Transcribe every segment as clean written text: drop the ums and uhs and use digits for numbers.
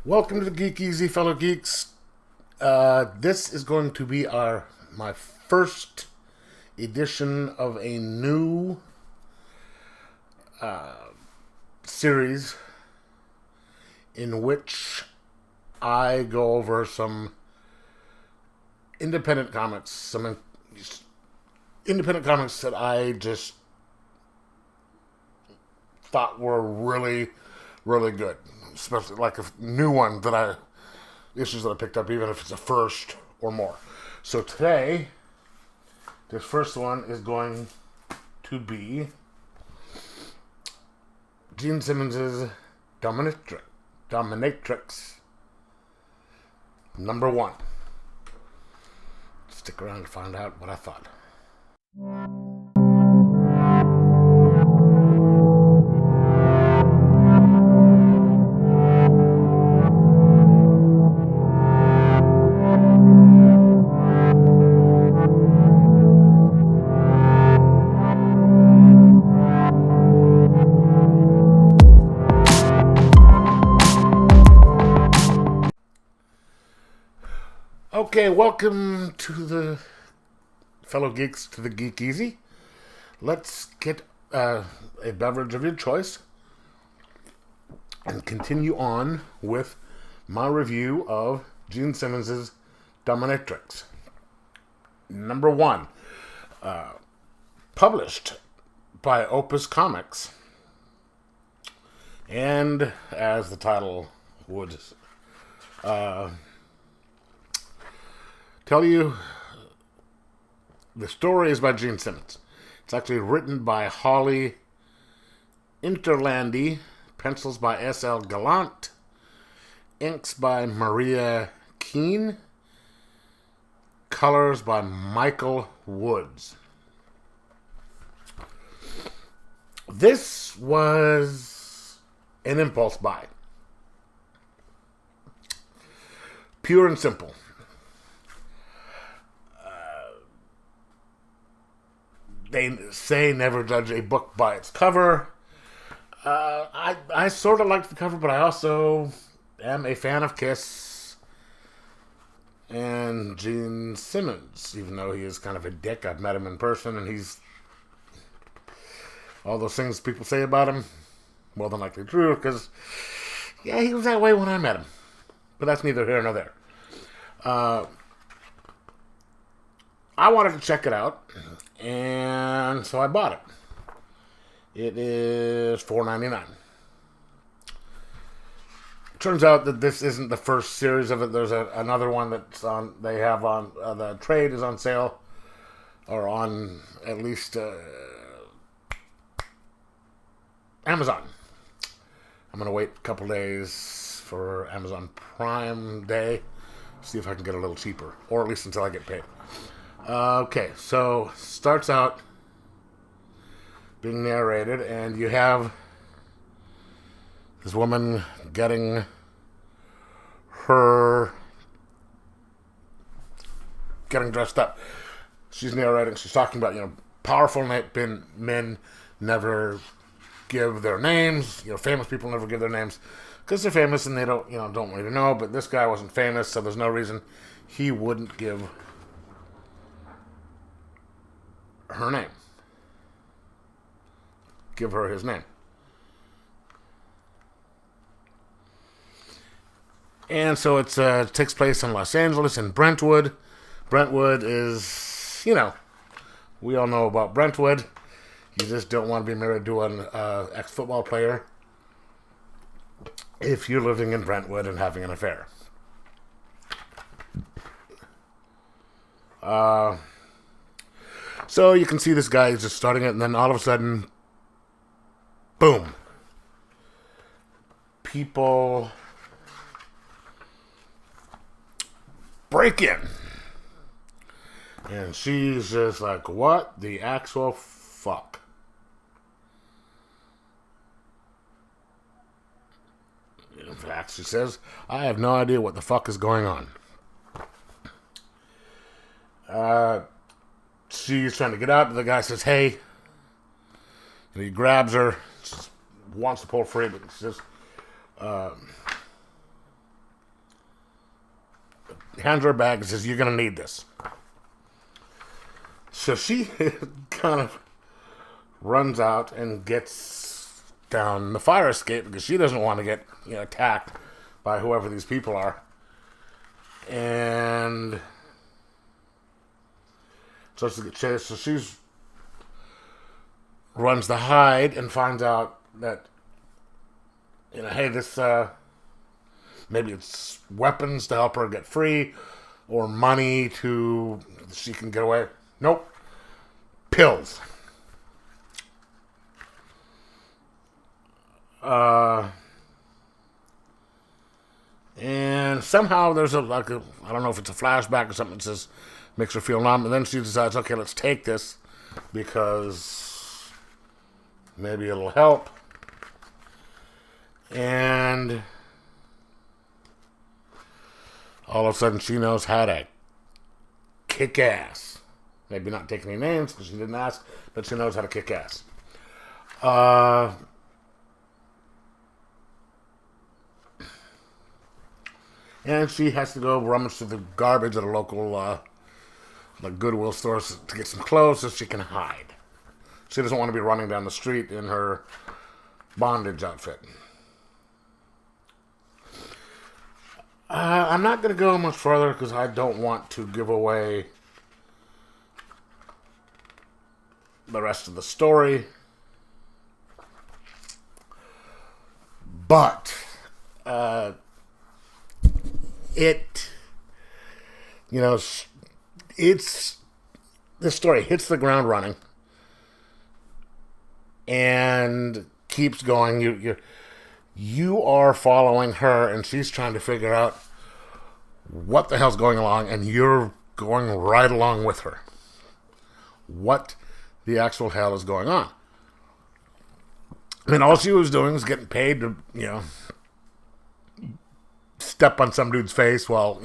Welcome to the Geek Easy, fellow geeks. This is going to be my first edition of a new series in which I go over some independent comics, independent comics that I just thought were really, really good. Especially like a new one issues that I picked up, even if it's a first or more. So today, this first one is going to be Gene Simmons' Dominatrix #1. Stick around to find out what I thought. Okay, welcome to the fellow geeks to the Geek Easy. Let's get a beverage of your choice and continue on with my review of Gene Simmons' Dominatrix #1, published by Opus Comics, and as the title would tell you, the story is by Gene Simmons. It's actually written by Holly Interlandi, pencils by S.L. Gallant, inks by Maria Keene, colors by Michael Woods. This was an impulse buy. Pure and simple. They say never judge a book by its cover. I sort of like the cover, but I also am a fan of Kiss and Gene Simmons, even though he is kind of a dick. I've met him in person, and he's all those things people say about him, more than likely true, because, yeah, he was that way when I met him. But that's neither here nor there. I wanted to check it out, and so I bought it. It is $4.99. Turns out that this isn't the first series of it. There's another one that's on. They have on the trade is on sale, or on at least Amazon. I'm gonna wait a couple days for Amazon Prime Day, see if I can get a little cheaper, or at least until I get paid. Okay, so starts out being narrated, and you have this woman getting dressed up. She's narrating. She's talking about, powerful men never give their names. Famous people never give their names because they're famous and they don't want you to know. But this guy wasn't famous, so there's no reason he wouldn't give her name. Give her his name. And so it takes place in Los Angeles, in Brentwood. Brentwood is, we all know about Brentwood. You just don't want to be married to an ex-football player if you're living in Brentwood and having an affair. So you can see this guy is just starting it, and then all of a sudden, boom. People break in. And she's just like, what the actual fuck? In fact, she says, I have no idea what the fuck is going on. She's trying to get out, but the guy says, hey. And he grabs her, wants to pull free, but she says, hands her a bag and says, "You're going to need this." So she kind of runs out and gets down the fire escape because she doesn't want to get attacked by whoever these people are. And so she gets chased. So she's runs to hide and finds out that hey, this maybe it's weapons to help her get free, or money to she can get away. Nope, pills. And somehow there's I don't know if it's a flashback or something that says makes her feel numb, and then she decides, okay, let's take this because maybe it'll help. And all of a sudden she knows how to kick ass. Maybe not take any names because she didn't ask, but she knows how to kick ass. And she has to go rummage through the garbage at a local Goodwill store to get some clothes so she can hide. She doesn't want to be running down the street in her bondage outfit. I'm not going to go much further because I don't want to give away the rest of the story. But this story hits the ground running and keeps going. You are following her, and she's trying to figure out what the hell's going along, and you're going right along with her. What the actual hell is going on? I mean, all she was doing was getting paid to, step on some dude's face while,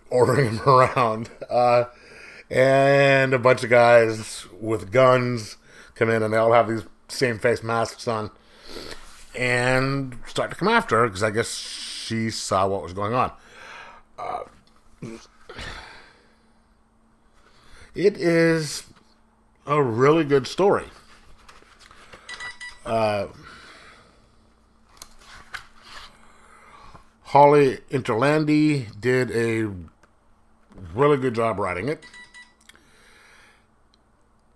ordering him around. And a bunch of guys with guns come in, and they all have these same face masks on and start to come after her because I guess she saw what was going on. It is a really good story. Holly Interlandi did a really good job writing it.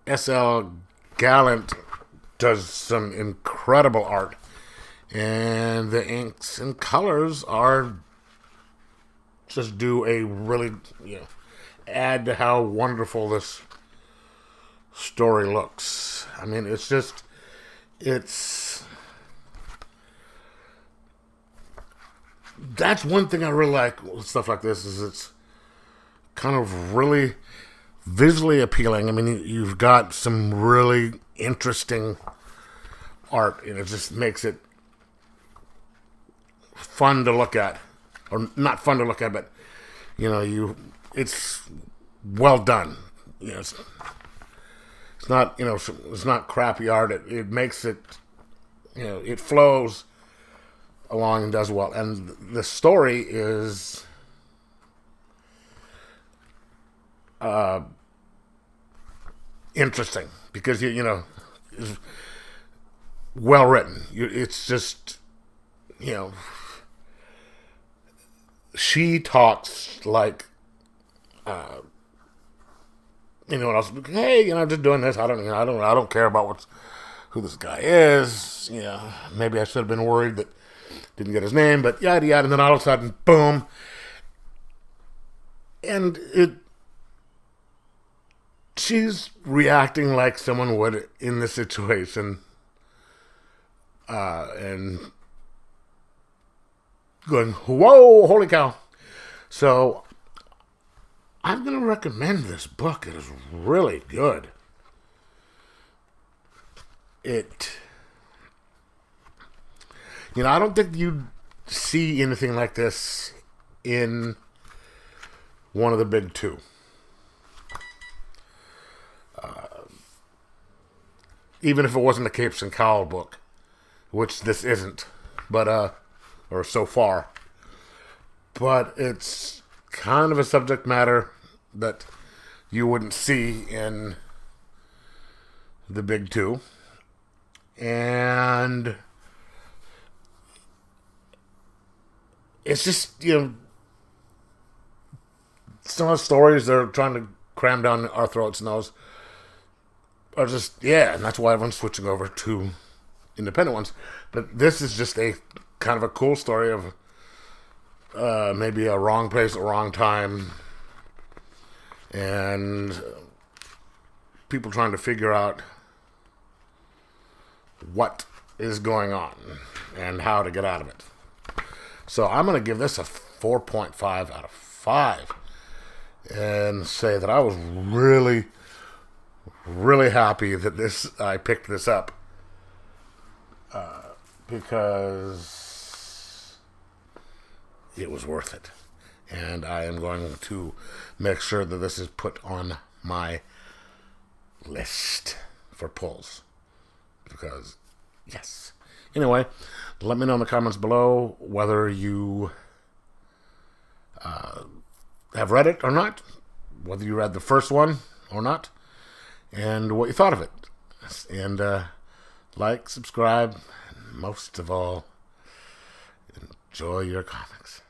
S.L. Gallant does some incredible art, and the inks and colors are just do a really add to how wonderful this story looks. I mean, it's that's one thing I really like with stuff like this is it's kind of really visually appealing. I mean, you've got some really interesting art, and it just makes it fun to look at, or not fun to look at, but it's well done. It's not it's not crappy art. It makes it it flows along and does well, and the story is interesting because is well written. It's just she talks like what else? Hey, I'm just doing this. I don't care about who this guy is. Maybe I should have been worried that didn't get his name, but yada yada. And then all of a sudden, boom, and she's reacting like someone would in this situation, and going, whoa, holy cow. So I'm going to recommend this book. It is really good. I don't think you'd see anything like this in one of the big two. Even if it wasn't a Capes and Cowl book, which this isn't, but or so far. but it's kind of a subject matter that you wouldn't see in the big two. And it's just, some of the stories they're trying to cram down our throats and those are just, and that's why everyone's switching over to independent ones. But this is just a kind of a cool story of maybe a wrong place at wrong time, and people trying to figure out what is going on and how to get out of it. So I'm going to give this a 4.5 out of 5 and say that I was really, really happy that I picked this up because it was worth it. And I am going to make sure that this is put on my list for pulls. Because, yes. Anyway, let me know in the comments below whether you have read it or not, whether you read the first one or not, and what you thought of it. And like, subscribe, and most of all, enjoy your comics.